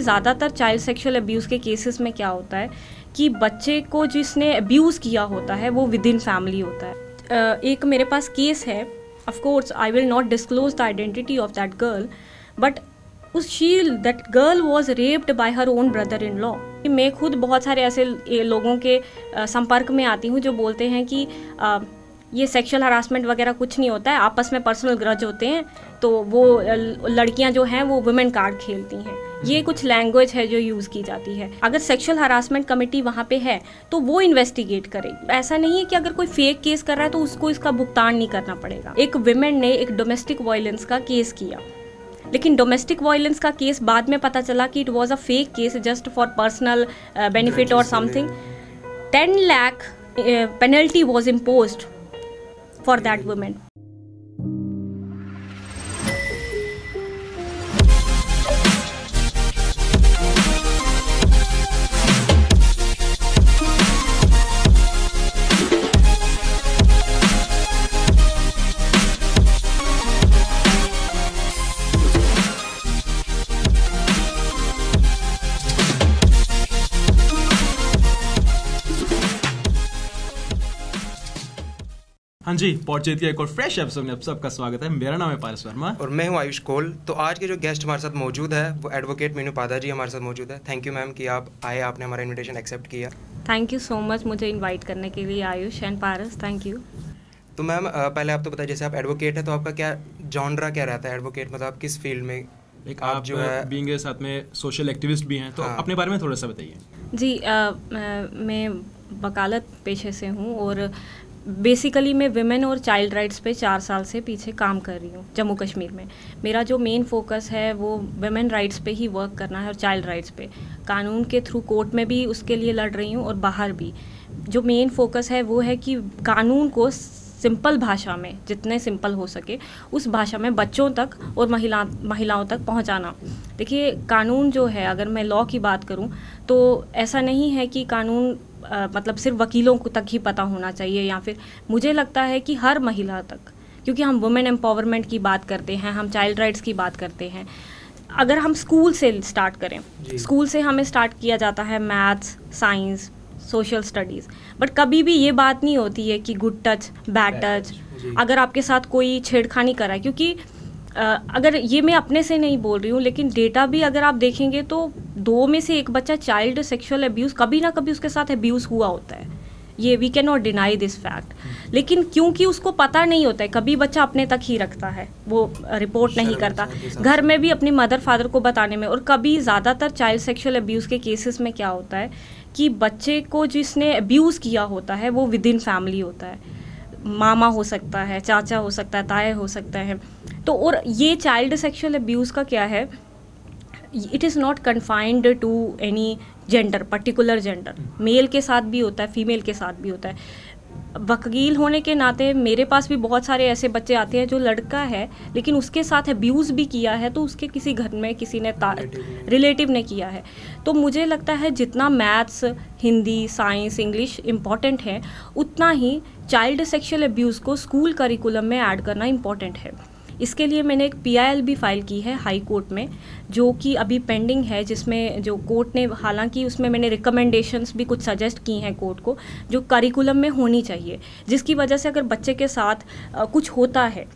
ज़्यादातर child sexual abuse के cases में क्या होता है कि बच्चे को जिसने अब्यूज़ किया होता है वो विद इन फैमिली होता है। एक मेरे पास केस है, of course I will not disclose the identity of that girl, but that girl was raped by her own brother in law. मैं खुद बहुत सारे ऐसे लोगों के संपर्क में आती हूँ जो बोलते हैं कि ये सेक्सुअल हरासमेंट वगैरह कुछ नहीं होता है, आपस में पर्सनल ग्रज होते हैं, तो वो लड़कियां जो हैं वो वुमेन कार्ड खेलती हैं। ये कुछ लैंग्वेज है जो यूज़ की जाती है। अगर सेक्सुअल हरासमेंट कमेटी वहाँ पे है तो वो इन्वेस्टिगेट करेगी। ऐसा नहीं है कि अगर कोई फेक केस कर रहा है तो उसको इसका भुगतान नहीं करना पड़ेगा। एक विमेन ने एक डोमेस्टिक वायलेंस का केस किया, लेकिन डोमेस्टिक वायलेंस का केस बाद में पता चला कि it was a fake case just for personal benefit और something. 10 lakh penalty was imposed for that woman. हाँ जी, पॉडचेत के एक और फ्रेश एपिसोड में आप सबका स्वागत है। मेरा नाम है पारस वर्मा और मैं हूँ आयुष कोल। तो आज के जो गेस्ट हमारे साथ मौजूद है वो एडवोकेट मीनू पादा जी हमारे साथ मौजूद है। थैंक यू मैम कि आप आए, आपने हमारा इनविटेशन एक्सेप्ट किया। थैंक यू सो मच मुझे इनवाइट करने के लिए Ayush and Paras, thank you. तो मैम पहले आप तो बताइए, जैसे आप एडवोकेट है तो आपका क्या जॉनरा क्या रहता है? एडवोकेट मतलब आप किस फील्ड में एक आप जो है बीइंग साथ में सोशल एक्टिविस्ट भी हैं, तो अपने बारे में थोड़ा सा बताइए। जी मैं वकालत पेशे से हूँ और बेसिकली मैं विमेन और चाइल्ड राइट्स पे 4 साल से पीछे काम कर रही हूँ जम्मू कश्मीर में। मेरा जो मेन फोकस है वो विमेन राइट्स पे ही वर्क करना है और चाइल्ड राइट्स पे। कानून के थ्रू कोर्ट में भी उसके लिए लड़ रही हूँ और बाहर भी। जो मेन फोकस है वो है कि कानून को सिंपल भाषा में, जितने सिंपल हो सके उस भाषा में बच्चों तक और महिलाओं तक पहुंचाना। देखिए कानून जो है, अगर मैं लॉ की बात करूं तो ऐसा नहीं है कि कानून मतलब सिर्फ वकीलों को तक ही पता होना चाहिए, या फिर मुझे लगता है कि हर महिला तक, क्योंकि हम वुमेन एम्पावरमेंट की बात करते हैं, हम चाइल्ड राइट्स की बात करते हैं। अगर हम स्कूल से स्टार्ट करें, स्कूल से हमें स्टार्ट किया जाता है maths, science, social studies, but कभी भी ये बात नहीं होती है कि गुड टच, बैड टच, अगर आपके साथ कोई छेड़खानी करा है। क्योंकि अगर ये मैं अपने से नहीं बोल रही हूँ, लेकिन डेटा भी अगर आप देखेंगे तो 2 में से 1 बच्चा चाइल्ड सेक्सुअल अब्यूज़ कभी ना कभी उसके साथ अब्यूज़ हुआ होता है। ये we can not deny this fact. लेकिन क्योंकि उसको पता नहीं होता है, कभी बच्चा अपने तक ही रखता है, वो रिपोर्ट नहीं करता, घर में भी अपनी मदर फादर को बताने में। और कभी ज़्यादातर चाइल्ड सेक्सुअल अब्यूज़ के केसेस में क्या होता है कि बच्चे को जिसने अब्यूज़ किया होता है वो विद इन फैमिली होता है। मामा हो सकता है, चाचा हो सकता है, ताया हो सकता है। तो और ये चाइल्ड सेक्सुअल अब्यूज़ का क्या है, it is not confined to any gender, particular gender. Male के साथ भी होता है, फीमेल के साथ भी होता है। वकील होने के नाते मेरे पास भी बहुत सारे ऐसे बच्चे आते हैं जो लड़का है लेकिन उसके साथ अब्यूज़ भी किया है, तो उसके किसी घर में किसी ने रिलेटिव ने किया है। तो मुझे लगता है जितना maths, Hindi, science, English important है, उतना ही चाइल्ड सेक्सुअल अब्यूज़ को स्कूल करिकुलम में ऐड करना इम्पॉर्टेंट है। इसके लिए मैंने एक PIL भी फाइल की है हाई कोर्ट में, जो कि अभी पेंडिंग है, जिसमें जो कोर्ट ने, हालांकि उसमें मैंने रिकमेंडेशंस भी कुछ सजेस्ट की हैं कोर्ट को, जो करिकुलम में होनी चाहिए, जिसकी वजह से अगर बच्चे के साथ कुछ होता है,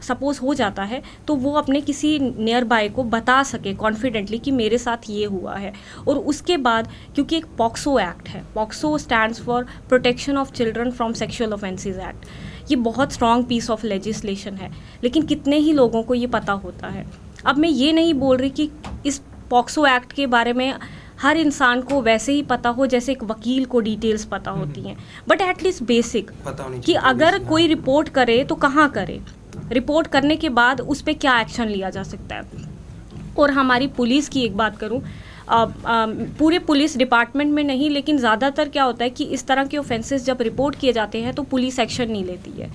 सपोज़ हो जाता है, तो वो अपने किसी नियर बाय को बता सके कॉन्फिडेंटली कि मेरे साथ ये हुआ है। और उसके बाद, क्योंकि एक पॉक्सो एक्ट है, POCSO stands for protection of children from sexual offences act, ये बहुत स्ट्रॉन्ग पीस ऑफ लेजिस्लेशन है, लेकिन कितने ही लोगों को ये पता होता है। अब मैं ये नहीं बोल रही कि इस पॉक्सो एक्ट के बारे में हर इंसान को वैसे ही पता हो जैसे एक वकील को डिटेल्स पता होती हैं, बट एटलीस्ट बेसिक कि अगर कोई रिपोर्ट करे तो कहाँ करे, रिपोर्ट करने के बाद उस पर क्या एक्शन लिया जा सकता है। और हमारी पुलिस की एक बात करूँ, पूरे पुलिस डिपार्टमेंट में नहीं, लेकिन ज़्यादातर क्या होता है कि इस तरह के ऑफेंसेस जब रिपोर्ट किए जाते हैं तो पुलिस एक्शन नहीं लेती है।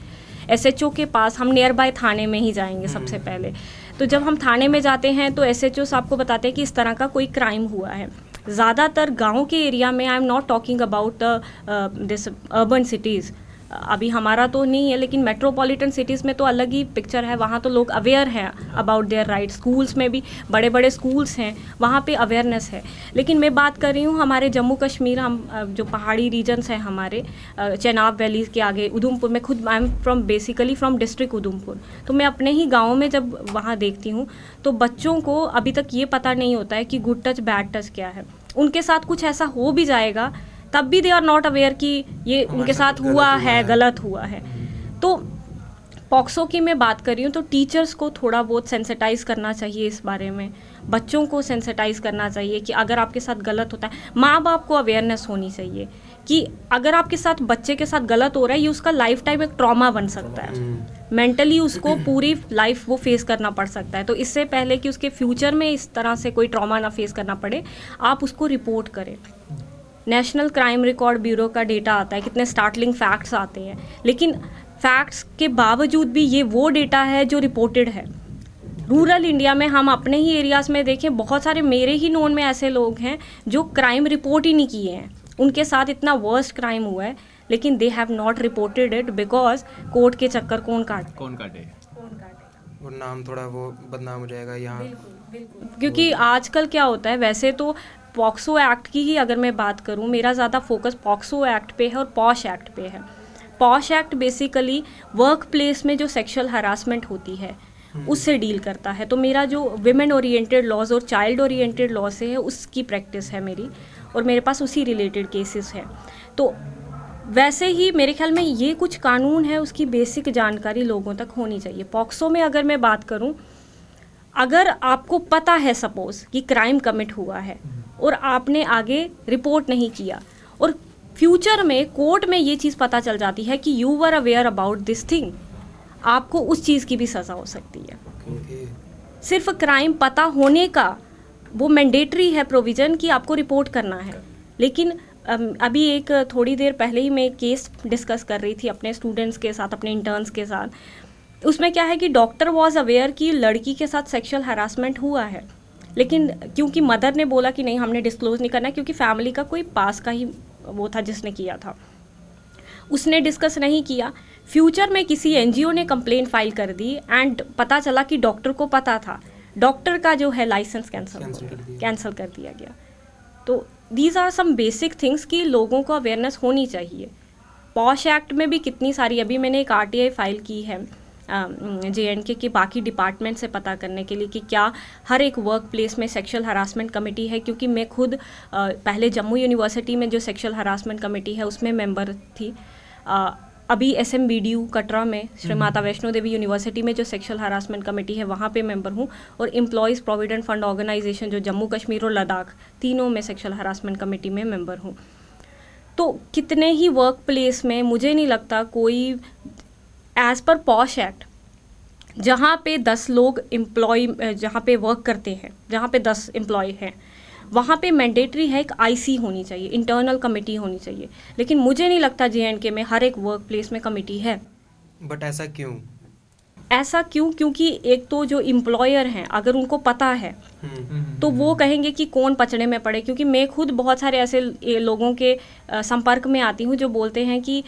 SHO के पास हम नियर बाय थाने में ही जाएंगे सबसे पहले। तो जब हम थाने में जाते हैं तो SHO साहब को बताते हैं कि इस तरह का कोई क्राइम हुआ है। ज़्यादातर गाँव के एरिया में, I am not talking about this urban cities, अभी हमारा तो नहीं है, लेकिन मेट्रोपॉलिटन सिटीज़ में तो अलग ही पिक्चर है, वहाँ तो लोग अवेयर हैं अबाउट देयर राइट्स। स्कूल्स में भी बड़े बड़े स्कूल्स हैं, वहाँ पे अवेयरनेस है। लेकिन मैं बात कर रही हूँ हमारे जम्मू कश्मीर, हम जो पहाड़ी रीजन्स हैं हमारे, चेनाब वैली के आगे उधमपुर में, खुद I am from basically from district Udhampur, तो मैं अपने ही गाँव में जब वहाँ देखती हूँ तो बच्चों को अभी तक ये पता नहीं होता है कि गुड टच बैड टच क्या है। उनके साथ कुछ ऐसा हो भी जाएगा तब भी दे आर नॉट अवेयर कि ये उनके साथ हुआ है, गलत हुआ है। तो पॉक्सो की मैं बात कर रही हूँ, तो टीचर्स को थोड़ा बहुत सेंसिटाइज करना चाहिए इस बारे में, बच्चों को सेंसिटाइज करना चाहिए कि अगर आपके साथ गलत होता है, माँ बाप को अवेयरनेस होनी चाहिए कि अगर आपके साथ बच्चे के साथ गलत हो रहा है, ये उसका लाइफ टाइम एक ट्रॉमा बन सकता है, मेंटली उसको पूरी लाइफ वो फेस करना पड़ सकता है। तो इससे पहले कि उसके फ्यूचर में इस तरह से कोई ट्रॉमा ना फेस करना पड़े, आप उसको रिपोर्ट करें। नेशनल क्राइम रिकॉर्ड ब्यूरो का डेटा आता है, कितने स्टार्टलिंग फैक्ट्स आते हैं, लेकिन फैक्ट्स के बावजूद भी ये वो डेटा है जो रिपोर्टेड है। रूरल इंडिया में हम अपने ही एरियाज़ में देखें, बहुत सारे मेरे ही नोन में ऐसे लोग हैं जो क्राइम रिपोर्ट ही नहीं किए हैं, उनके साथ इतना वर्स्ट क्राइम हुआ है लेकिन they have not reported it because court के चक्कर कौन काटे वो नाम थोड़ा वो बदनाम हो जाएगा यहाँ। क्योंकि आजकल क्या होता है, वैसे तो पॉक्सो एक्ट की ही अगर मैं बात करूं, मेरा ज़्यादा फोकस पॉक्सो एक्ट पे है और पॉश एक्ट पे है। Posh act basically work place में जो सेक्सुअल हरासमेंट होती है उससे डील करता है। तो मेरा जो विमेन ओरिएंटेड लॉज और चाइल्ड ओरिएंटेड लॉ से है उसकी प्रैक्टिस है मेरी, और मेरे पास उसी रिलेटेड केसेस हैं। तो वैसे ही मेरे ख्याल में ये कुछ कानून है, उसकी बेसिक जानकारी लोगों तक होनी चाहिए। पॉक्सो में अगर मैं बात करूं, अगर आपको पता है सपोज कि क्राइम कमिट हुआ है और आपने आगे रिपोर्ट नहीं किया और फ्यूचर में कोर्ट में ये चीज़ पता चल जाती है कि you were aware about this thing, आपको उस चीज़ की भी सज़ा हो सकती है। सिर्फ क्राइम पता होने का वो मैंडेटरी है प्रोविज़न कि आपको रिपोर्ट करना है। लेकिन अभी एक थोड़ी देर पहले ही मैं एक केस डिस्कस कर रही थी अपने स्टूडेंट्स के साथ, अपने इंटर्न्स के साथ। उसमें क्या है कि डॉक्टर वॉज अवेयर कि लड़की के साथ सेक्सुअल हरासमेंट हुआ है, लेकिन क्योंकि मदर ने बोला कि नहीं हमने डिस्क्लोज नहीं करना, क्योंकि फैमिली का कोई पास का ही वो था जिसने किया था, उसने डिस्कस नहीं किया। फ्यूचर में किसी एनजीओ ने कंप्लेंट फाइल कर दी एंड पता चला कि डॉक्टर को पता था, डॉक्टर का जो है लाइसेंस कैंसिल कर दिया गया। तो these are some basic things कि लोगों को अवेयरनेस होनी चाहिए। पॉश एक्ट में भी कितनी सारी, अभी मैंने एक आरटीआई फाइल की है JNK के बाकी डिपार्टमेंट से पता करने के लिए कि क्या हर एक वर्क प्लेस में सेक्सुअल हरासमेंट कमेटी है, क्योंकि मैं खुद पहले जम्मू यूनिवर्सिटी में जो सेक्सुअल हरासमेंट कमेटी है उसमें मेंबर थी। अभी SMBDU कटरा में श्री माता वैष्णो देवी यूनिवर्सिटी में जो सेक्सुअल हरासमेंट कमेटी है वहाँ पे मेंबर हूँ, और एम्प्लॉयज़ प्रोविडेंट फंड ऑर्गेनाइजेशन जो जम्मू कश्मीर और लद्दाख तीनों में सेक्सुअल हरासमेंट कमेटी में मेंबर हूँ। तो कितने ही वर्क प्लेस में मुझे नहीं लगता कोई एज़ पर पॉश एक्ट जहाँ पे 10 लोग एम्प्लॉय, जहाँ पे वर्क करते हैं, जहाँ पे 10 एम्प्लॉय हैं, वहाँ पे मैंडेटरी है एक IC होनी चाहिए, इंटरनल कमेटी होनी चाहिए। लेकिन मुझे नहीं लगता JNK में हर एक वर्क प्लेस में कमेटी है। बट ऐसा क्यों? ऐसा क्यों? क्योंकि एक तो जो एम्प्लॉयर हैं अगर उनको पता है तो वो कहेंगे कि कौन पचड़े में पड़े। क्योंकि मैं खुद बहुत सारे ऐसे लोगों के संपर्क में आती हूँ जो बोलते हैं कि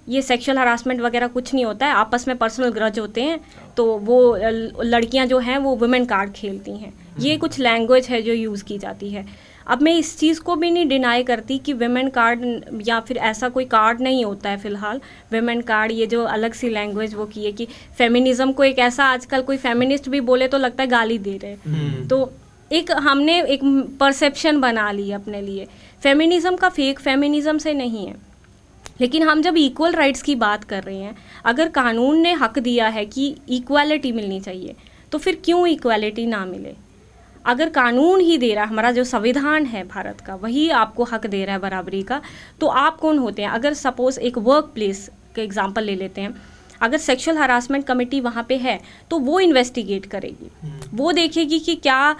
ये सेक्सुअल हरासमेंट वगैरह कुछ नहीं होता है, आपस में पर्सनल ग्रज होते हैं, तो वो लड़कियां जो हैं वो वुमेन कार्ड खेलती हैं। ये कुछ लैंग्वेज है जो यूज़ की जाती है। अब मैं इस चीज़ को भी नहीं डिनाई करती कि वुमेन कार्ड या फिर ऐसा कोई कार्ड नहीं होता है फ़िलहाल। वुमेन कार्ड ये जो अलग सी लैंग्वेज वो की है कि फेमिनिज़म को एक ऐसा, आजकल कोई फेमिनिस्ट भी बोले तो लगता है गाली दे रहे। तो एक हमने एक परसेप्शन बना ली अपने लिए। फेमिनिज़म का फेक फेमिनिज़म से नहीं है, लेकिन हम जब इक्वल राइट्स की बात कर रहे हैं, अगर कानून ने हक दिया है कि इक्वालिटी मिलनी चाहिए तो फिर क्यों इक्वालिटी ना मिले? अगर कानून ही दे रहा है, हमारा जो संविधान है भारत का वही आपको हक दे रहा है बराबरी का, तो आप कौन होते हैं? अगर सपोज एक वर्क प्लेस का एग्जांपल ले लेते हैं, अगर सेक्सुअल हरासमेंट कमेटी वहाँ पे है तो वो इन्वेस्टिगेट करेगी, वो देखेगी कि क्या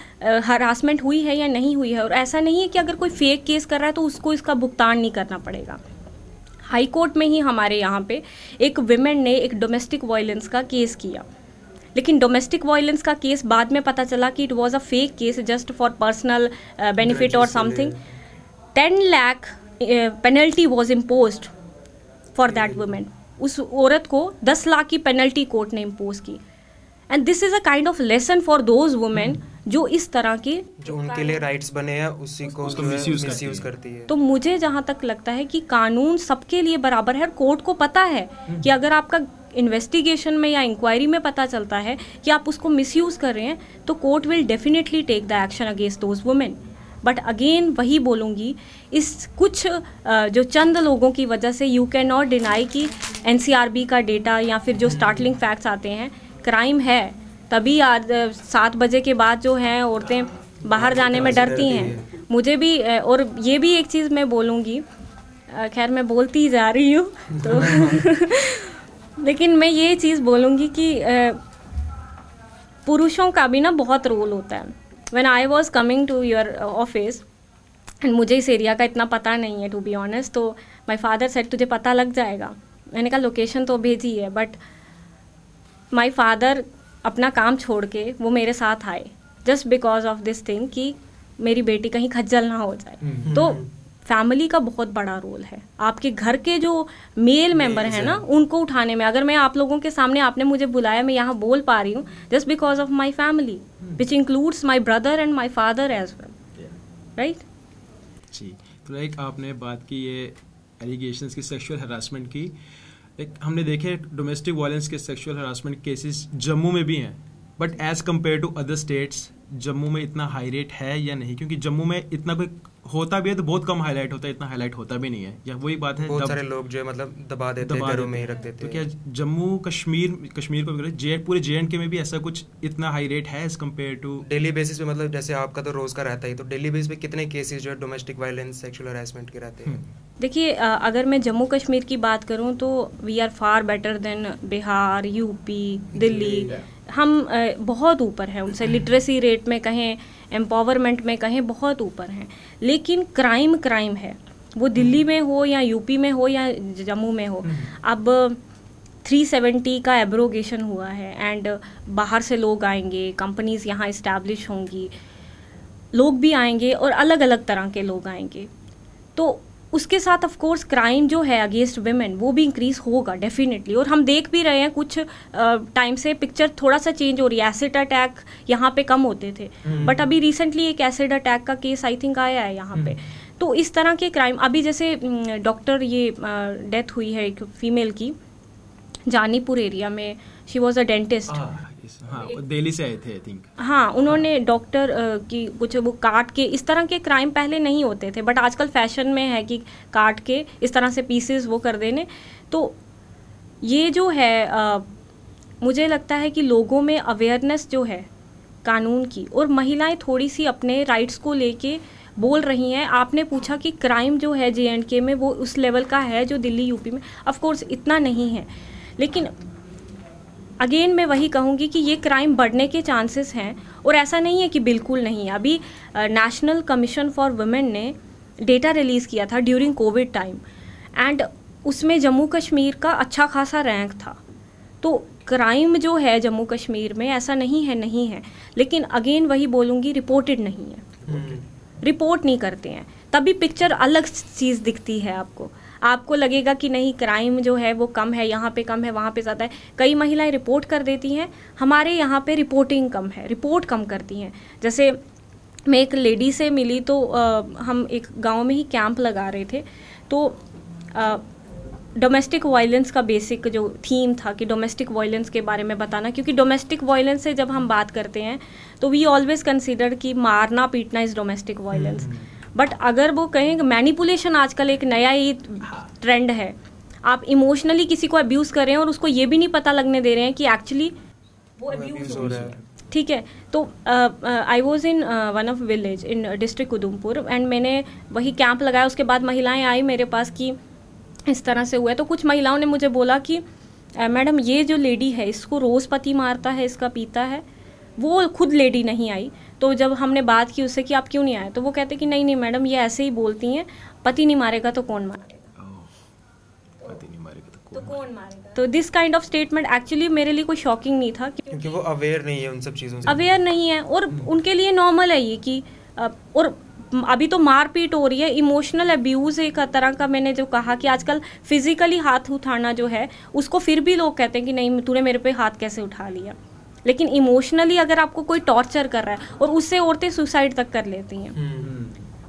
हरासमेंट हुई है या नहीं हुई है। और ऐसा नहीं है कि अगर कोई फेक केस कर रहा है तो उसको इसका भुगतान नहीं करना पड़ेगा। हाई कोर्ट में ही हमारे यहाँ पे एक विमेन ने एक डोमेस्टिक वायलेंस का केस किया, लेकिन डोमेस्टिक वायलेंस का केस बाद में पता चला कि it was a fake case just for personal benefit और something. 10 lakh penalty was imposed for that women. उस औरत को 10 लाख की पेनल्टी कोर्ट ने इम्पोज की। And this is a kind of lesson for those women जो इस तरह के जो उनके लिए राइट्स बने हैं उसी को मिसयूज करती है। तो मुझे जहाँ तक लगता है कि कानून सबके लिए बराबर है। कोर्ट को पता है कि अगर आपका इन्वेस्टिगेशन में या इंक्वायरी में पता चलता है कि आप उसको मिसयूज कर रहे हैं, तो court will definitely take the action against those women. But again वही बोलूँगी, इस कुछ जो चंद लोगों की वजह से यू कैन नॉट डिनाई कि NCRB का डेटा या फिर जो स्टार्टलिंग फैक्ट्स आते हैं, क्राइम है। तभी आज 7 बजे के बाद जो हैं औरतें बाहर जाने में डरती हैं। मुझे भी और ये भी एक चीज़ मैं बोलूँगी, खैर मैं बोलती ही जा रही हूँ तो लेकिन मैं ये चीज़ बोलूँगी कि पुरुषों का भी ना बहुत रोल होता है। When I was coming to your office, and मुझे इस एरिया का इतना पता नहीं है टू बी ऑनेस्ट, तो माई फादर सेड तुझे पता लग जाएगा। मैंने कहा लोकेशन तो भेजी है, बट माई फादर अपना काम छोड़ के वो मेरे साथ आए just because of this thing कि मेरी बेटी कहीं खज्जल ना हो जाए। तो फैमिली का बहुत बड़ा रोल है। आपके घर के जो मेल मेंबर हैं ना, उनको उठाने में। अगर मैं आप लोगों के सामने, आपने मुझे बुलाया, मैं यहाँ बोल पा रही हूँ just because of my family which includes my brother and my father as well, right जी। तो लाइक आपने बात की ये एलिगेशंस की, सेक्सुअल हरासमेंट की। लाइक हमने देखे डोमेस्टिक वायलेंस के सेक्सुअल हरासमेंट केसेस जम्मू में भी हैं, but as compare to other states Jammu में इतना हाई रेट है या नहीं? क्योंकि जम्मू में इतना कोई होता भी है तो बहुत कम हाईलाइट होता है, इतना हाईलाइट होता भी नहीं है। या वही बात है, बहुत सारे लोग जो है मतलब दबा देते हैं, घरों में ही रख देते हैं। तो क्या जम्मू कश्मीर को पूरे JNK में भी ऐसा कुछ इतना हाई रेट है as compare to daily basis पे? मतलब जैसे आपका तो रोज का रहता ही, तो डेली बेसिस पे कितने केसेस जो है डोमेस्टिक वायलेंस, सेक्सुअल हरासमेंट के रहते हैं? देखिए, अगर मैं जम्मू कश्मीर की बात करूं तो we are far better than Bihar, UP, Delhi. हम बहुत ऊपर हैं उनसे, लिटरेसी रेट में कहें, एम्पावरमेंट में कहें, बहुत ऊपर हैं। लेकिन क्राइम है, वो दिल्ली में हो या यूपी में हो या जम्मू में हो। अब 370 का एब्रोगेशन हुआ है एंड बाहर से लोग आएंगे, कंपनीज यहाँ इस्टेब्लिश होंगी, लोग भी आएंगे और अलग अलग तरह के लोग आएंगे। तो उसके साथ ऑफ कोर्स क्राइम जो है अगेंस्ट वुमेन वो भी इंक्रीज होगा डेफिनेटली। और हम देख भी रहे हैं कुछ टाइम से पिक्चर थोड़ा सा चेंज हो रही है। एसिड अटैक यहाँ पे कम होते थे, बट अभी रिसेंटली एक एसिड अटैक का केस आई थिंक आया है यहाँ पे। तो इस तरह के क्राइम, अभी जैसे डॉक्टर ये डेथ हुई है एक फीमेल की जानीपुर एरिया में, शी वॉज अ डेंटिस्ट। हाँ, दिल्ली से आए थे आई थिंक। हाँ, उन्होंने डॉक्टर की कुछ वो काट के, इस तरह के क्राइम पहले नहीं होते थे, बट आजकल फैशन में है कि काट के इस तरह से पीसेस वो कर देने। तो ये जो है मुझे लगता है कि लोगों में अवेयरनेस जो है कानून की, और महिलाएं थोड़ी सी अपने राइट्स को लेके बोल रही हैं। आपने पूछा कि क्राइम जो है JNK में वो उस लेवल का है जो दिल्ली यूपी में, ऑफ कोर्स इतना नहीं है, लेकिन अगेन मैं वही कहूँगी कि ये क्राइम बढ़ने के चांसेस हैं। और ऐसा नहीं है कि बिल्कुल नहीं है। अभी नेशनल कमीशन फॉर वुमेन ने डेटा रिलीज़ किया था ड्यूरिंग कोविड टाइम, एंड उसमें जम्मू कश्मीर का अच्छा खासा रैंक था। तो क्राइम जो है जम्मू कश्मीर में ऐसा नहीं है, लेकिन अगेन वही बोलूँगी, रिपोर्टेड नहीं है, रिपोर्ट नहीं करते हैं, तभी पिक्चर अलग चीज़ दिखती है। आपको लगेगा कि नहीं क्राइम जो है वो कम है, यहाँ पे कम है, वहाँ पे ज़्यादा है। कई महिलाएं रिपोर्ट कर देती हैं, हमारे यहाँ पे रिपोर्टिंग कम है, रिपोर्ट कम करती हैं। जैसे मैं एक लेडी से मिली तो हम एक गांव में ही कैंप लगा रहे थे, तो डोमेस्टिक वायलेंस का बेसिक जो थीम था कि डोमेस्टिक वायलेंस के बारे में बताना, क्योंकि डोमेस्टिक वायलेंस से जब हम बात करते हैं तो वी ऑलवेज कंसिडर कि मारना पीटना इज़ डोमेस्टिक वायलेंस। बट अगर वो कहें कि मैनिपुलेशन आजकल एक नया ही ट्रेंड है, आप इमोशनली किसी को अब्यूज़ कर रहे हैं और उसको ये भी नहीं पता लगने दे रहे हैं कि एक्चुअली वो अब्यूज़ हो रहा है, ठीक है। तो I was in one of village in district Udhampur, and मैंने वही कैंप लगाया। उसके बाद महिलाएं आई मेरे पास कि इस तरह से हुआ है। तो कुछ महिलाओं ने मुझे बोला कि मैडम ये जो लेडी है इसको रोज़ पति मारता है, इसका पीता है। वो खुद लेडी नहीं आई, तो जब हमने बात की उससे कि आप क्यों नहीं आए, तो वो कहते कि नहीं मैडम ये ऐसे ही बोलती हैं, पति नहीं मारेगा तो कौन मारेगा, पति नहीं मारेगा तो कौन मारेगा। तो this kind of statement actually मेरे लिए कोई शॉकिंग नहीं था, क्योंकि वो अवेयर नहीं है उन सब चीज़ों से, अवेयर नहीं है और उनके लिए नॉर्मल है ये कि और अभी तो मारपीट हो रही है, इमोशनल अब्यूज़ एक तरह का, मैंने जो कहा कि आजकल फिजिकली हाथ उठाना जो है उसको फिर भी लोग कहते हैं कि नहीं तूने मेरे पे हाथ कैसे उठा लिया, लेकिन इमोशनली अगर आपको कोई टॉर्चर कर रहा है, और उससे औरतें सुसाइड तक कर लेती हैं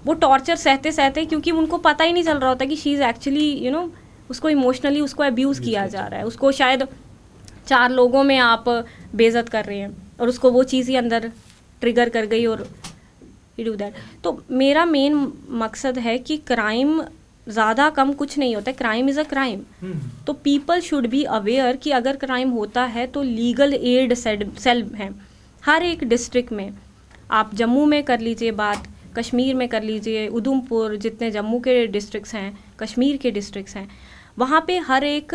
वो टॉर्चर सहते सहते, क्योंकि उनको पता ही नहीं चल रहा होता कि शी इज़ एक्चुअली उसको इमोशनली उसको अब्यूज़ किया जा रहा है, उसको शायद 4 लोगों में आप बेइज्जत कर रहे हैं और उसको वो चीज़ ही अंदर ट्रिगर कर गई और यू डू दैट। तो मेरा मेन मकसद है कि क्राइम ज़्यादा कम कुछ नहीं होता है, क्राइम इज़ अ क्राइम। तो पीपल शुड बी अवेयर कि अगर क्राइम होता है तो लीगल एड सेल हैं हर एक डिस्ट्रिक्ट में। आप जम्मू में कर लीजिए बात, कश्मीर में कर लीजिए, उधमपुर, जितने जम्मू के डिस्ट्रिक्ट्स हैं, कश्मीर के डिस्ट्रिक्ट्स हैं, वहाँ पे हर एक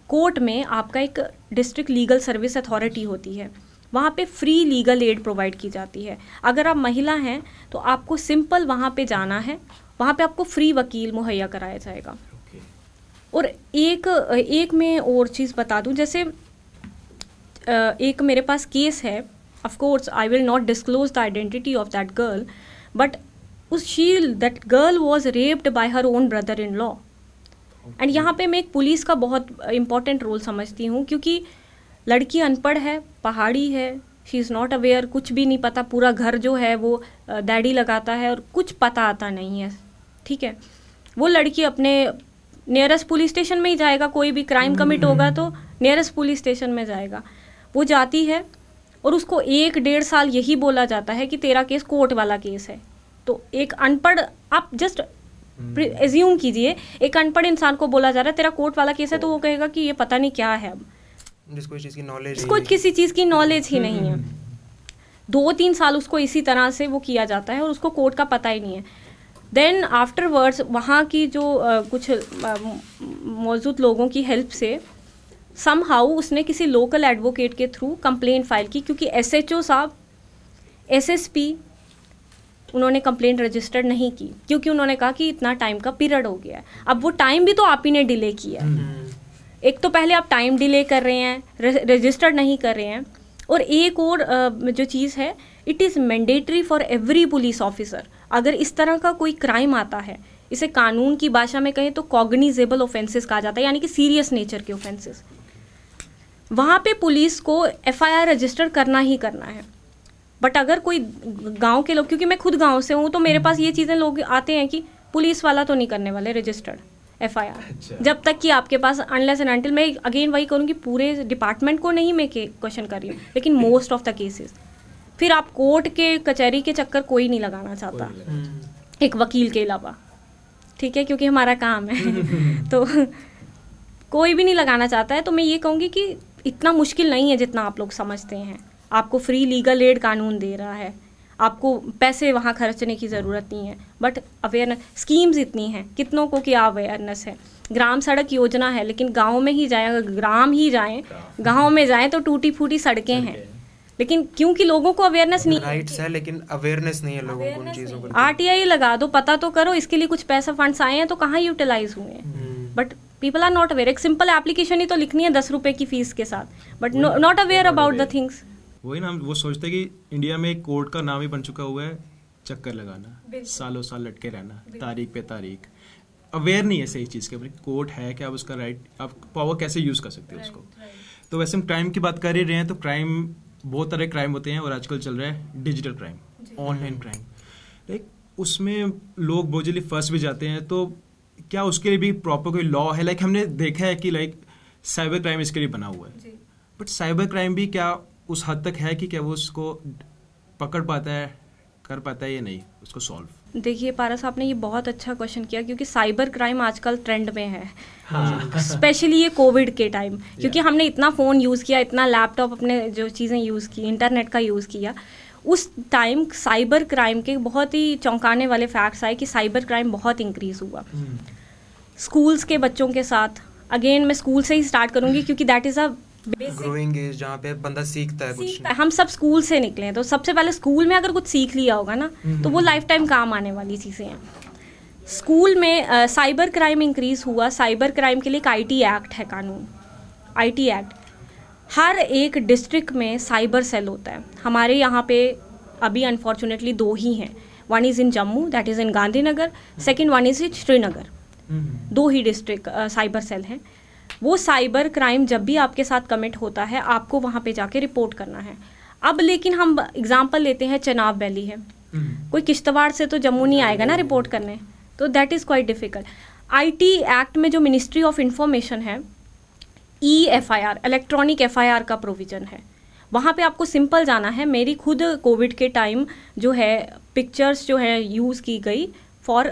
कोर्ट में आपका एक डिस्ट्रिक्ट लीगल सर्विस अथॉरिटी होती है, वहाँ पे फ्री लीगल एड प्रोवाइड की जाती है। अगर आप महिला हैं तो आपको सिंपल वहाँ पे जाना है, वहाँ पे आपको फ्री वकील मुहैया कराया जाएगा। और एक मैं और चीज़ बता दूँ, जैसे एक मेरे पास केस है, of course I will not disclose the identity of that girl, but that girl was raped by her own brother in law. And यहाँ पे मैं एक पुलिस का बहुत इंपॉर्टेंट रोल समझती हूँ, क्योंकि लड़की अनपढ़ है, पहाड़ी है, शी इज़ नॉट अवेयर, कुछ भी नहीं पता, पूरा घर जो है वो डैडी लगाता है और कुछ पता आता नहीं है, ठीक है। वो लड़की अपने नियरेस्ट पुलिस स्टेशन में ही जाएगा, कोई भी क्राइम कमिट होगा तो नियरेस्ट पुलिस स्टेशन में जाएगा। वो जाती है और उसको 1-1.5 साल यही बोला जाता है कि तेरा केस कोर्ट वाला केस है। तो एक अनपढ़, आप जस्ट एज्यूम कीजिए, एक अनपढ़ इंसान को बोला जा रहा है तेरा कोर्ट वाला केस है, तो वो कहेगा कि ये पता नहीं क्या है, अब जिसको इस चीज़ की नॉलेज, इसको किसी चीज़ की नॉलेज ही नहीं है। 2-3 साल उसको इसी तरह से वो किया जाता है और उसको कोर्ट का पता ही नहीं है। देन आफ्टरवर्ड्स वहाँ की जो कुछ मौजूद लोगों की हेल्प से समहाउ उसने किसी लोकल एडवोकेट के थ्रू कंप्लेंट फाइल की, क्योंकि SHO साहब, SSP, उन्होंने कंप्लेंट रजिस्टर्ड नहीं की, क्योंकि उन्होंने कहा कि इतना टाइम का पीरियड हो गया है। अब वो टाइम भी तो आप ही ने डिले किया है। एक तो पहले आप टाइम डिले कर रहे हैं, रजिस्टर्ड नहीं कर रहे हैं, और एक और जो चीज़ है, it is mandatory for every police officer, अगर इस तरह का कोई क्राइम आता है, इसे कानून की भाषा में कहें तो कॉग्निजेबल ऑफेंसेस कहा जाता है, यानी कि सीरियस नेचर के ऑफेंसेस, वहाँ पे पुलिस को FIR रजिस्टर करना ही करना है। बट अगर कोई गांव के लोग, क्योंकि मैं खुद गांव से हूँ, तो मेरे पास ये चीज़ें लोग आते हैं कि पुलिस वाला तो नहीं करने वाले रजिस्टर्ड FIR, जब तक कि आपके पास, अनलेस एंड अनटिल, मैं अगेन वही करूँगी, पूरे डिपार्टमेंट को नहीं मैं क्वेश्चन कर रही हूँ, लेकिन मोस्ट ऑफ द केसेस फिर आप कोर्ट के कचहरी के चक्कर कोई नहीं लगाना चाहता, एक वकील के अलावा, ठीक है, क्योंकि हमारा काम है तो कोई भी नहीं लगाना चाहता है। तो मैं ये कहूँगी कि इतना मुश्किल नहीं है जितना आप लोग समझते हैं। आपको फ्री लीगल एड कानून दे रहा है, आपको पैसे वहाँ खर्चने की ज़रूरत नहीं है, बट अवेयरनेस स्कीम्स इतनी हैं, कितनों को क्या अवेयरनेस है। ग्राम सड़क योजना है, लेकिन गांव में ही जाएं, अगर ग्राम ही जाएं, गांव में जाएं तो टूटी फूटी सड़कें हैं, लेकिन क्योंकि लोगों को अवेयरनेस नहीं, राइट्स है लेकिन अवेयरनेस नहीं है लोगों को उन चीज़ों को। RTI लगा दो, पता तो करो, इसके लिए कुछ पैसा फंड्स आए हैं तो कहाँ यूटिलाइज हुए हैं, but people are not aware. एक सिंपल एप्लीकेशन ही तो लिखनी है 10 रुपए की फीस के साथ, but not aware about the things. वही ना, वो सोचते हैं कि इंडिया में एक कोर्ट का नाम ही बन चुका हुआ है चक्कर लगाना, सालों साल लटके रहना, तारीख पे तारीख। अवेयर नहीं है सही चीज़ के, कोर्ट है कि आप उसका राइट, आप पावर कैसे यूज़ कर सकते हो उसको। तो वैसे हम क्राइम की बात कर ही रहे हैं, तो क्राइम, बहुत तरह क्राइम होते हैं, और आजकल चल रहा है digital crime, online crime. Like उसमें लोग बोझली फंस भी जाते हैं, तो क्या उसके लिए भी प्रॉपर कोई लॉ है? लाइक हमने देखा है कि लाइक साइबर क्राइम इसके लिए बना हुआ है, बट साइबर क्राइम भी क्या उस हद तक है कि क्या वो उसको पकड़ पाता है, कर पाता है या नहीं उसको सॉल्व? देखिए पारस, आपने ये बहुत अच्छा क्वेश्चन किया, क्योंकि साइबर क्राइम आजकल ट्रेंड में है, स्पेशली ये कोविड के टाइम, क्योंकि हमने इतना फ़ोन यूज़ किया, इतना लैपटॉप, अपने जो चीज़ें यूज़ की, इंटरनेट का यूज़ किया, उस टाइम साइबर क्राइम के बहुत ही चौंकाने वाले फैक्ट्स आए कि साइबर क्राइम बहुत इंक्रीज़ हुआ स्कूल्स के बच्चों के साथ। अगेन मैं स्कूल से ही स्टार्ट करूँगी, क्योंकि that is a growing age जहाँ पे बंदा सीखता है कुछ। हम सब स्कूल से निकले हैं, तो सबसे पहले स्कूल में अगर कुछ सीख लिया होगा ना, तो वो लाइफ टाइम काम आने वाली चीज़ें हैं। स्कूल में साइबर क्राइम इंक्रीज़ हुआ। साइबर क्राइम के लिए एक IT एक्ट है, कानून, IT एक्ट। हर एक डिस्ट्रिक्ट में साइबर सेल होता है। हमारे यहाँ पे अभी अनफॉर्चुनेटली 2 ही हैं, one is in Jammu, that is in Gandhinagar, second one is in Srinagar. 2 ही डिस्ट्रिक्ट साइबर सेल हैं। वो साइबर क्राइम जब भी आपके साथ कमिट होता है आपको वहाँ पे जाके रिपोर्ट करना है। अब लेकिन हम एग्जांपल लेते हैं, चनाब वैली है, कोई किश्तवाड़ से तो जम्मू नहीं आएगा ना रिपोर्ट करने, तो that is quite difficult. IT act में जो मिनिस्ट्री ऑफ इंफॉर्मेशन है, EFIR, इलेक्ट्रॉनिक FIR का प्रोविज़न है। वहाँ पे आपको सिंपल जाना है। मेरी खुद कोविड के टाइम जो है पिक्चर्स जो है यूज़ की गई फॉर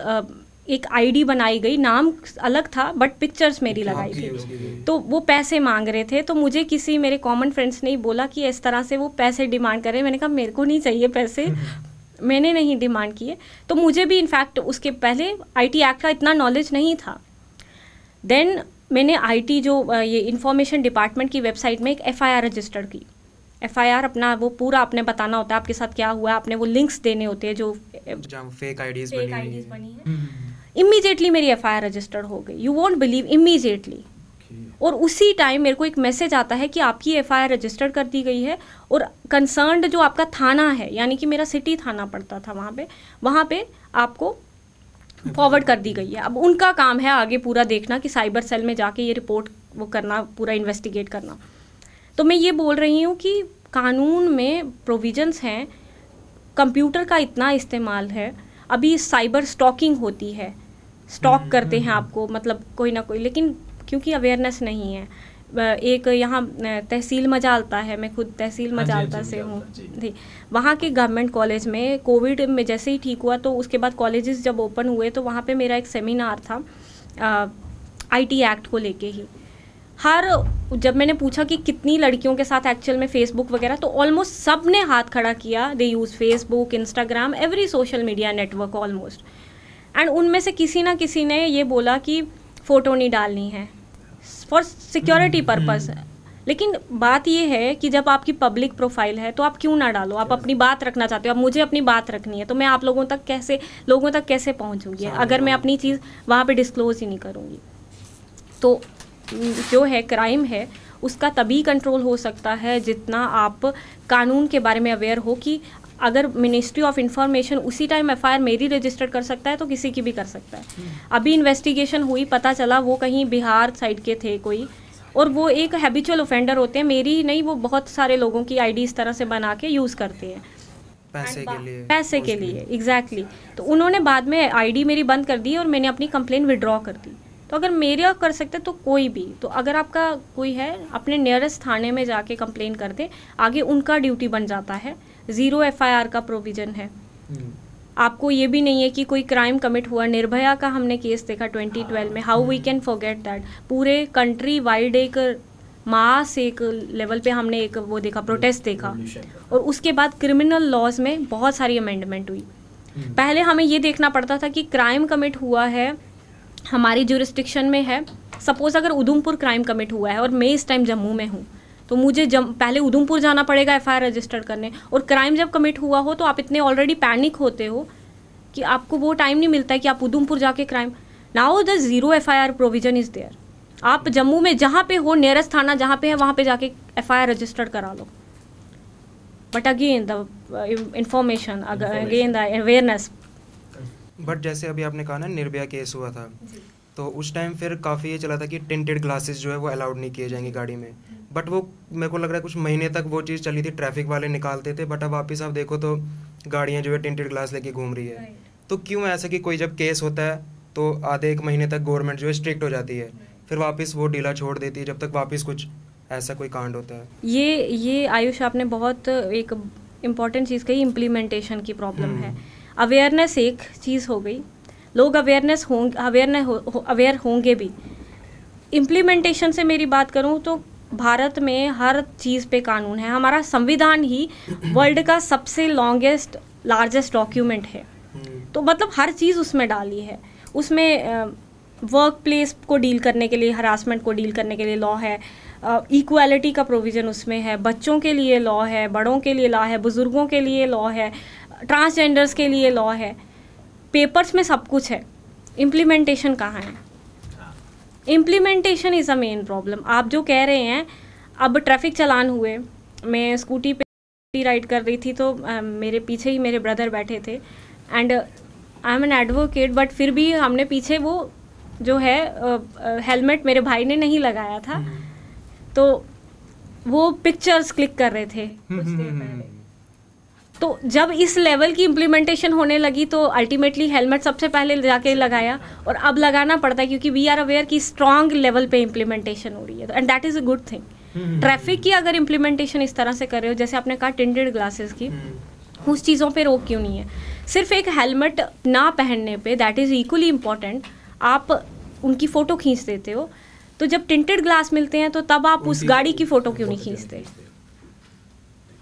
एक ID बनाई गई, नाम अलग था बट पिक्चर्स मेरी लगाई थी। तो वो पैसे मांग रहे थे, तो मुझे किसी मेरे कॉमन फ्रेंड्स ने बोला कि इस तरह से वो पैसे डिमांड कर रहे हैं। मैंने कहा मेरे को नहीं चाहिए पैसे, मैंने नहीं डिमांड किए। तो मुझे भी इनफैक्ट उसके पहले IT एक्ट का इतना नॉलेज नहीं था। देन मैंने IT जो ये इंफॉर्मेशन डिपार्टमेंट की वेबसाइट में एक FIR रजिस्टर की। FIR अपना वो पूरा आपने बताना होता है आपके साथ क्या हुआ, आपने वो लिंक्स देने होते हैं जो फेक आईडीज बनी है। इमीडिएटली मेरी FIR रजिस्टर्ड हो गई, यू वोंट बिलीव, इमीडिएटली। और उसी टाइम मेरे को एक मैसेज आता है कि आपकी FIR रजिस्टर्ड कर दी गई है और कंसर्न्ड जो आपका थाना है, यानी कि मेरा सिटी थाना पड़ता था वहाँ पे आपको फॉरवर्ड कर दी गई है। अब उनका काम है आगे पूरा देखना कि साइबर सेल में जाके ये रिपोर्ट वो करना, पूरा इन्वेस्टिगेट करना। तो मैं ये बोल रही हूँ कि कानून में प्रोविजंस हैं, कंप्यूटर का इतना इस्तेमाल है, अभी साइबर स्टॉकिंग होती है, स्टॉक करते हैं आपको, मतलब कोई ना कोई, लेकिन क्योंकि अवेयरनेस नहीं है। एक यहाँ तहसील मजालता है, मैं खुद तहसील मजालता से हूँ, वहाँ के गवर्नमेंट कॉलेज में कोविड में जैसे ही ठीक हुआ तो उसके बाद कॉलेजेस जब ओपन हुए तो वहाँ पे मेरा एक सेमिनार था IT एक्ट को लेके ही। जब मैंने पूछा कि कितनी लड़कियों के साथ एक्चुअल में फेसबुक वगैरह, तो ऑलमोस्ट सब ने हाथ खड़ा किया। They use Facebook, Instagram, every social media network almost. And उनमें से किसी ना किसी ने ये बोला कि फ़ोटो नहीं डालनी है फॉर सिक्योरिटी पर्पस। लेकिन बात ये है कि जब आपकी पब्लिक प्रोफाइल है तो आप क्यों ना डालो, आप अपनी बात रखना चाहते हो। अब मुझे अपनी बात रखनी है तो मैं आप लोगों तक कैसे पहुंचूंगी अगर मैं अपनी चीज़ वहाँ पे डिस्क्लोज ही नहीं करूँगी। तो जो है क्राइम है उसका तभी कंट्रोल हो सकता है जितना आप कानून के बारे में अवेयर हो, कि अगर मिनिस्ट्री ऑफ इंफॉर्मेशन उसी टाइम FIR मेरी रजिस्टर कर सकता है तो किसी की भी कर सकता है। अभी इन्वेस्टिगेशन हुई, पता चला वो कहीं बिहार साइड के थे कोई, और वो एक हैबिचुअल ऑफेंडर होते हैं, मेरी ही नहीं, वो बहुत सारे लोगों की ID इस तरह से बना के यूज़ करते हैं पैसे के लिए एग्जैक्टली। तो उन्होंने बाद में ID मेरी बंद कर दी और मैंने अपनी कंप्लेन विड्रॉ कर दी। तो अगर मेरे कर सकते तो कोई भी, तो अगर आपका कोई है अपने नियरेस्ट थाने में जाके कंप्लेन कर दे, आगे उनका ड्यूटी बन जाता है। 0 FIR का प्रोविज़न है। आपको ये भी नहीं है कि कोई क्राइम कमिट हुआ, निर्भया का हमने केस देखा 2012 में, how we can forget that. पूरे कंट्री वाइड एक मास एक लेवल पे हमने एक वो देखा, प्रोटेस्ट देखा, और उसके बाद क्रिमिनल लॉज में बहुत सारी अमेंडमेंट हुई। पहले हमें ये देखना पड़ता था कि क्राइम कमिट हुआ है हमारी ज्यूरिस्डिक्शन में है। सपोज अगर उधमपुर क्राइम कमिट हुआ है और मैं इस टाइम जम्मू में हूँ तो मुझे पहले उधमपुर जाना पड़ेगा FIR रजिस्टर करने, और क्राइम जब कमिट हुआ हो तो आप इतने ऑलरेडी पैनिक होते हो कि आपको वो टाइम नहीं मिलता है कि आप उधमपुर जाके crime. Now the 0 FIR provision is there. आप जम्मू में जहाँ पे हो, नियरेस्ट थाना जहाँ पे है वहाँ पे जाके FIR रजिस्टर्ड करा लो। But again the information, again the awareness. But जैसे अभी आपने कहा ना निर्भया केस हुआ था, तो उस टाइम फिर काफ़ी ये चला था कि टिंटेड ग्लासेस जो है वो अलाउड नहीं किए जाएंगे गाड़ी में। बट वो मेरे को लग रहा है कुछ महीने तक वो चीज़ चली थी, ट्रैफिक वाले निकालते थे, बट अब वापस आप देखो तो गाड़ियाँ जो है टिंटेड ग्लास लेके घूम रही है। तो क्यों ऐसा कि कोई जब केस होता है तो आधे 1 महीने तक गवर्नमेंट जो है स्ट्रिक्ट हो जाती है, फिर वापस वो ढीला छोड़ देती है जब तक वापस कुछ ऐसा कोई कांड होता है। ये आयुष आपने बहुत एक इम्पॉर्टेंट चीज़ कही, इम्प्लीमेंटेशन की प्रॉब्लम है। अवेयरनेस एक चीज़ हो गई, लोग अवेयर होंगे भी। इम्प्लीमेंटेशन से मेरी बात करूं तो भारत में हर चीज़ पे कानून है। हमारा संविधान ही वर्ल्ड का सबसे लार्जेस्ट डॉक्यूमेंट है, तो मतलब हर चीज़ उसमें डाली है। उसमें वर्क प्लेस को डील करने के लिए, हरासमेंट को डील करने के लिए लॉ है, इक्वालिटी का प्रोविज़न उसमें है, बच्चों के लिए लॉ है, बड़ों के लिए लॉ है, बुज़ुर्गों के लिए लॉ है, ट्रांसजेंडर्स के लिए लॉ है। पेपर्स में सब कुछ है, इम्प्लीमेंटेशन कहाँ है? Implementation is a main problem. आप जो कह रहे हैं, अब ट्रैफिक चालान हुए, मैं स्कूटी पे राइड कर रही थी तो मेरे पीछे ही मेरे ब्रदर बैठे थे, and I am an advocate, but फिर भी हमने पीछे वो जो है हेलमेट मेरे भाई ने नहीं लगाया था, तो वो पिक्चर्स क्लिक कर रहे थे कुछ देर पहले। तो जब इस लेवल की इम्प्लीमेंटेशन होने लगी तो अल्टीमेटली हेलमेट सबसे पहले जाके लगाया, और अब लगाना पड़ता है क्योंकि वी आर अवेयर कि स्ट्रॉन्ग लेवल पे इम्प्लीमेंटेशन हो रही है, and that is a good thing. Traffic की अगर इम्प्लीमेंटेशन इस तरह से कर रहे हो, जैसे आपने कहा टिंटेड ग्लासेस की, उस चीज़ों पे रोक क्यों नहीं है? सिर्फ एक हेलमेट ना पहनने पे दैट इज़ इक्वली इम्पॉर्टेंट, आप उनकी फ़ोटो खींच देते हो, तो जब टिंटेड ग्लास मिलते हैं तो तब आप उस गाड़ी की फ़ोटो क्यों नहीं खींचते,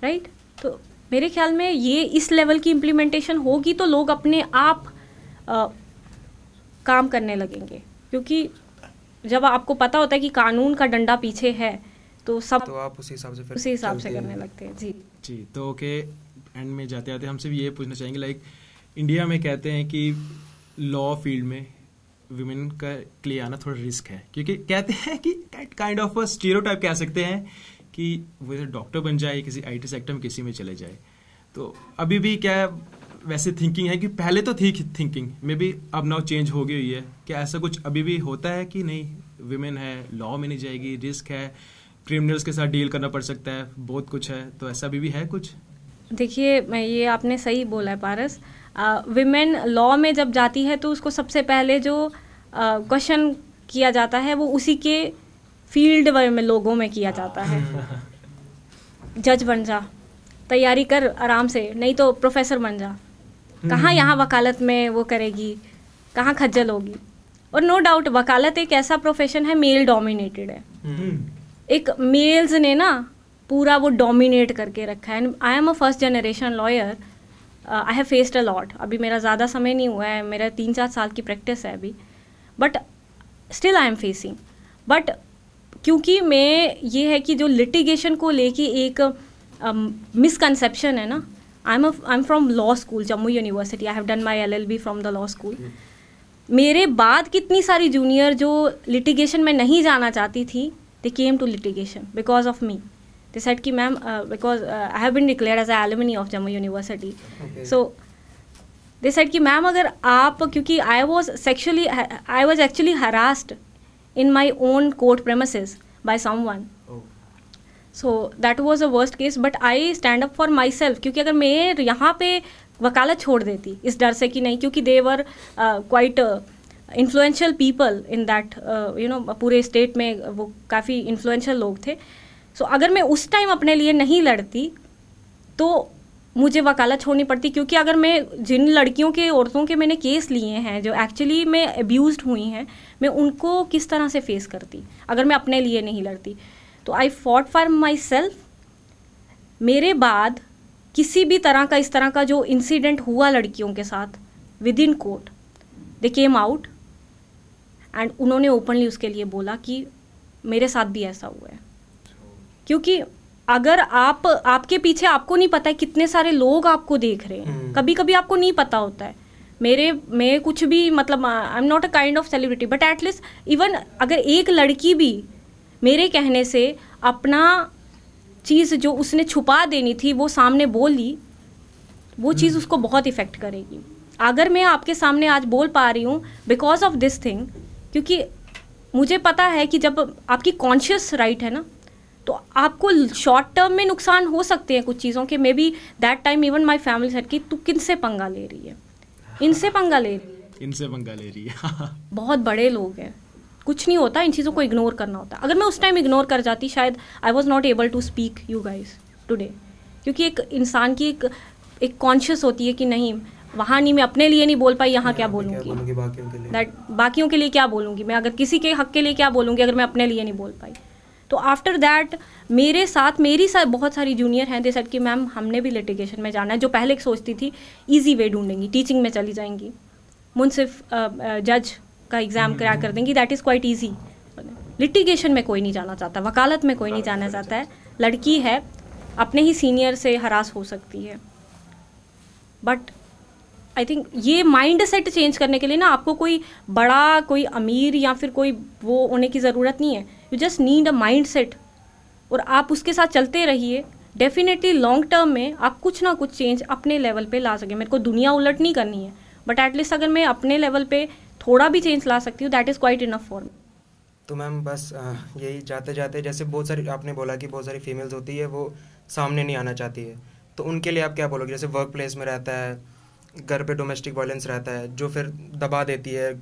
राइट? तो मेरे ख्याल में ये इस लेवल की इम्प्लीमेंटेशन होगी तो लोग अपने आप काम करने लगेंगे, क्योंकि जब आपको पता होता है कि कानून का डंडा पीछे है तो सब तो आप उसी हिसाब से करने लगते हैं। जी तो ओके, एंड में जाते जाते हमसे भी ये पूछना चाहेंगे, लाइक इंडिया में कहते हैं कि लॉ फील्ड में वुमेन का के लिए आना थोड़ा रिस्क है, क्योंकि कहते हैं कि काइंड ऑफ स्टीरियोटाइप कह सकते हैं कि वो डॉक्टर बन जाए, किसी आईटी सेक्टर में किसी में चले जाए। तो अभी भी क्या वैसे थिंकिंग है कि पहले तो थी थिंकिंग मे बी, अब नाउ चेंज हो गई हुई है, क्या ऐसा कुछ अभी भी होता है कि नहीं वुमेन है लॉ में नहीं जाएगी, रिस्क है, क्रिमिनल्स के साथ डील करना पड़ सकता है, बहुत कुछ है, तो ऐसा अभी भी है कुछ? देखिए, मैं ये आपने सही बोला है पारस, विमेन लॉ में जब जाती है तो उसको सबसे पहले जो क्वेश्चन किया जाता है वो उसी के फील्ड में लोगों में किया जाता है। जज बन जा, तैयारी कर आराम से, नहीं तो प्रोफेसर बन जा, कहाँ यहाँ वकालत में वो करेगी, कहाँ खज्जल होगी। और नो डाउट वकालत एक ऐसा प्रोफेशन है मेल डोमिनेटेड है, एक मेल्स ने ना पूरा वो डोमिनेट करके रखा है। I am a first generation lawyer, I have faced a lot. अभी मेरा ज़्यादा समय नहीं हुआ है, मेरा 3-4 साल की प्रैक्टिस है अभी, but still I am facing. But क्योंकि मैं ये है कि जो लिटिगेशन को लेके एक मिसकंसेप्शन है ना, I am from law school, Jammu university, I have done my LLB from the law school. मेरे बाद कितनी सारी जूनियर जो लिटिगेशन में नहीं जाना चाहती थी, they came to litigation because of me. They said कि ma'am because I have been declared as an alumni of Jammu University, so they said कि मैम अगर आप, क्योंकि I was actually harassed in my own court premises by someone, so that was a worst case, but I stand up for myself, क्योंकि अगर मैं यहाँ पे वकालत छोड़ देती इस डर से कि नहीं, क्योंकि they were quite influential people in that पूरे स्टेट में वो काफ़ी influential लोग थे। सो अगर मैं उस टाइम अपने लिए नहीं लड़ती तो मुझे वकालत छोड़नी पड़ती, क्योंकि अगर मैं जिन लड़कियों के, औरतों के मैंने केस लिए हैं जो एक्चुअली में अब्यूज्ड हुई हैं, मैं उनको किस तरह से फेस करती अगर मैं अपने लिए नहीं लड़ती। तो आई फॉट फॉर माई सेल्फ। मेरे बाद किसी भी तरह का इस तरह का जो इंसिडेंट हुआ लड़कियों के साथ with in court, they came out and उन्होंने ओपनली उसके लिए बोला कि मेरे साथ भी ऐसा हुआ है। क्योंकि अगर आपके पीछे आपको नहीं पता है कितने सारे लोग आपको देख रहे हैं, कभी कभी आपको नहीं पता होता है। मैं कुछ भी मतलब I am not a kind of celebrity, but at least even अगर एक लड़की भी मेरे कहने से अपना चीज़ जो उसने छुपा देनी थी वो सामने बोल ली, वो चीज़ उसको बहुत इफ़ेक्ट करेगी। अगर मैं आपके सामने आज बोल पा रही हूँ बिकॉज ऑफ दिस थिंग, क्योंकि मुझे पता है कि जब आपकी कॉन्शियस राइट है ना, तो आपको शॉर्ट टर्म में नुकसान हो सकते हैं कुछ चीज़ों के। May be that time even my family said कि तू किनसे पंगा ले रही है, इनसे पंगा ले रही है बहुत बड़े लोग हैं, कुछ नहीं होता, इन चीज़ों को इग्नोर करना होता है। अगर मैं उस टाइम इग्नोर कर जाती, शायद I was not able to speak you guys today, क्योंकि एक इंसान की एक कॉन्शियस होती है कि नहीं, वहाँ नहीं, मैं अपने लिए नहीं बोल पाई, यहाँ क्या बोलूँगी, बाकियों के लिए क्या बोलूँगी, मैं अगर किसी के हक के लिए क्या बोलूँगी अगर मैं अपने लिए नहीं बोल पाई। तो आफ्टर दैट मेरी साथ बहुत सारी जूनियर हैं, दे सेड कि मैम हमने भी लिटिगेशन में जाना है। जो पहले सोचती थी इजी वे ढूंढेंगी, टीचिंग में चली जाएंगी, मुंसिफ जज का एग्ज़ाम क्रैक कर देंगी, that is quite easy. Litigation में कोई नहीं जाना चाहता, वकालत में कोई नहीं जाना चाहता है। लड़की है, अपने ही सीनियर से हरास हो सकती है। बट आई थिंक ये माइंड सेट चेंज करने के लिए ना आपको कोई बड़ा, कोई अमीर या फिर कोई वो होने की ज़रूरत नहीं है। You just need a mind set, और आप उसके साथ चलते रहिए। डेफिनेटली लॉन्ग टर्म में आप कुछ ना कुछ चेंज अपने लेवल पे ला सकें। मेरे को दुनिया उलट नहीं करनी है, बट एटलीस्ट अगर मैं अपने लेवल पे थोड़ा भी चेंज ला सकती हूँ, that is quite enough for me. तो मैम बस यही जाते जाते, जैसे बहुत सारी आपने बोला कि बहुत सारी फीमेल्स होती है वो सामने नहीं आना चाहती है, तो उनके लिए आप क्या बोलोगे? जैसे वर्क प्लेस में रहता है, घर पे डोमेस्टिक वायलेंस रहता है जो फिर दबा देती है,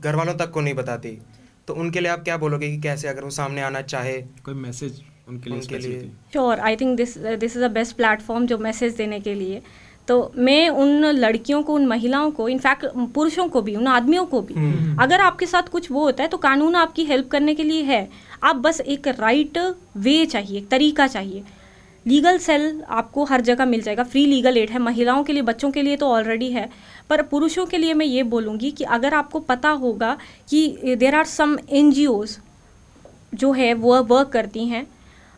घर वालों तक को नहीं बताती, तो उनके लिए आप क्या बोलोगे कि कैसे अगर वो सामने आना चाहे? कोई मैसेज उनके लिए? Sure, I think this is the best platform जो मैसेज देने के लिए। तो मैं उन लड़कियों को, उन महिलाओं को, इनफैक्ट पुरुषों को भी, उन आदमियों को भी, अगर आपके साथ कुछ वो होता है तो कानून आपकी हेल्प करने के लिए है। आप बस एक राइट वे चाहिए, तरीका चाहिए। लीगल सेल आपको हर जगह मिल जाएगा, फ्री लीगल एड है महिलाओं के लिए, बच्चों के लिए तो ऑलरेडी है, पर पुरुषों के लिए मैं ये बोलूँगी कि अगर आपको पता होगा कि देयर आर सम NGOs जो है वो वर्क करती हैं,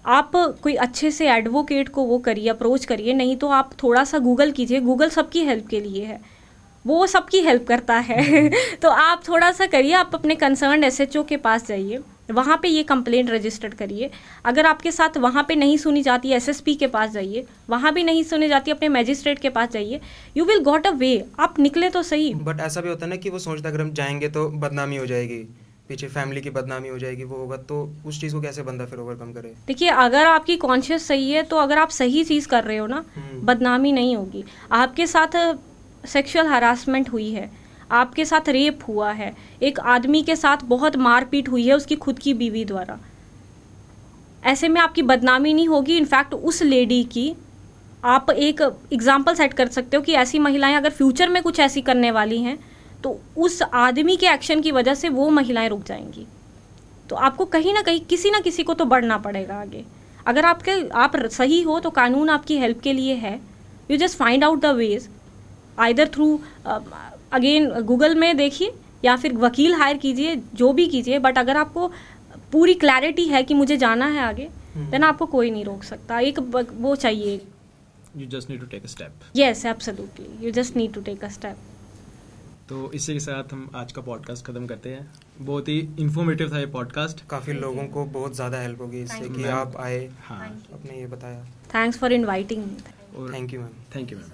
आप कोई अच्छे से एडवोकेट को वो करिए, अप्रोच करिए। नहीं तो आप थोड़ा सा गूगल कीजिए, गूगल सबकी हेल्प के लिए है, वो सबकी हेल्प करता है तो आप थोड़ा सा करिए, आप अपने कंसर्न SHO के पास जाइए, वहाँ पे ये कंप्लेंट रजिस्टर करिए। अगर आपके साथ वहाँ पे नहीं सुनी जाती, SSP के पास जाइए, वहाँ भी नहीं सुनी जाती, अपने मैजिस्ट्रेट के पास जाइए, यू विल गॉट अ वे, आप निकले तो सही। बट ऐसा भी होता है ना कि वो सोचता अगर हम जाएंगे तो बदनामी हो जाएगी, पीछे फैमिली की बदनामी हो जाएगी, वो होगा, तो उस चीज़ को कैसे बंदा फिर ओवरकम करे? देखिए, अगर आपकी कॉन्शियस सही है तो अगर आप सही चीज़ कर रहे हो ना, बदनामी नहीं होगी। आपके साथ सेक्सुअल हरासमेंट हुई है, आपके साथ रेप हुआ है, एक आदमी के साथ बहुत मारपीट हुई है उसकी खुद की बीवी द्वारा, ऐसे में आपकी बदनामी नहीं होगी। इनफैक्ट उस लेडी की आप एक एग्जाम्पल सेट कर सकते हो कि ऐसी महिलाएं अगर फ्यूचर में कुछ ऐसी करने वाली हैं तो उस आदमी के एक्शन की वजह से वो महिलाएं रुक जाएंगी। तो आपको कहीं ना कहीं किसी ना किसी को तो बढ़ना पड़ेगा आगे। अगर आप सही हो तो कानून आपकी हेल्प के लिए है। You just find out the ways, either through again Google में देखिए या फिर वकील हायर कीजिए, जो भी कीजिए, बट अगर आपको पूरी क्लैरिटी है कि मुझे जाना है आगे, देन आपको कोई नहीं रोक सकता। एक वो चाहिए, you just need to take a step. Yes, absolutely, you just need to take a step. तो इसी के साथ हम आज का पॉडकास्ट खत्म करते हैं। बहुत ही इन्फॉर्मेटिव था ये पॉडकास्ट, काफ़ी लोगों को बहुत ज़्यादा हेल्प होगी इससे कि आप आए, हाँ, आपने ये बताया। Thanks for inviting me. Thank you ma'am. Thank you ma'am.